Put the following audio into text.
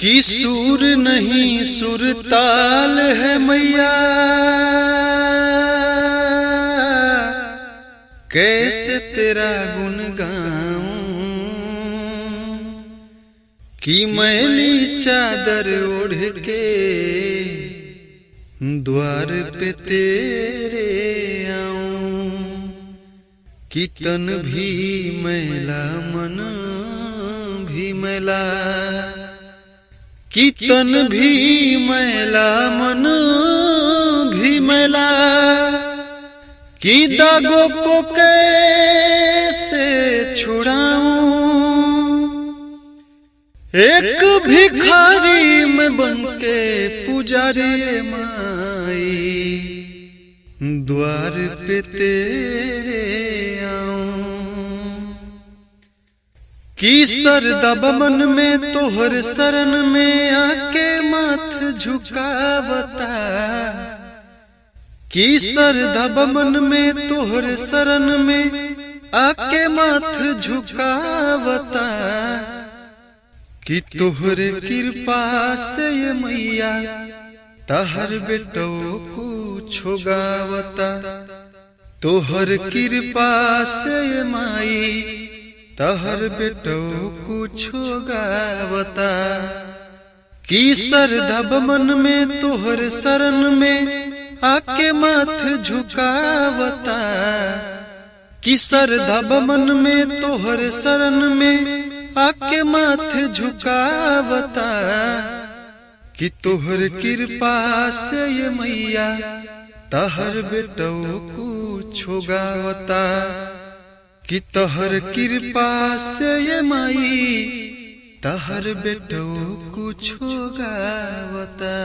कि सुर नहीं सुरताल है मैया, कैसे तेरा गुण गाऊं। कि मैली चादर ओढ़ के द्वार पे तेरे आऊं। कि तन भी मैला मन भी मैला, कि तन भी मैला मन भी मैला। कि दागों को कैसे छुड़ाऊं। एक भिखारी में बनके पुजारी माई, द्वार पे तेरे आऊं। कि सरदा बमन में तोहर शरण में आके माथ झुकावता। कि सरदा बमन में तोहर शरण में आके माथ झुकावता। कि तोहर कृपा से ये मैया तहर बेटो कुछो गावता। तोहर कृपा से ये माई तहर बेटो कुछो गावता। कि सरदा बमन में तोहर शरण में आके माथ झुकावता। कि सरदा बमन में तोहर शरण में आके माथ झुकावता। कि तोहर कृपा से ये मैया तहर बेटो कुछो गावता। कि तोहर कृपा से ये माई तहर बेटो कुछो गावता।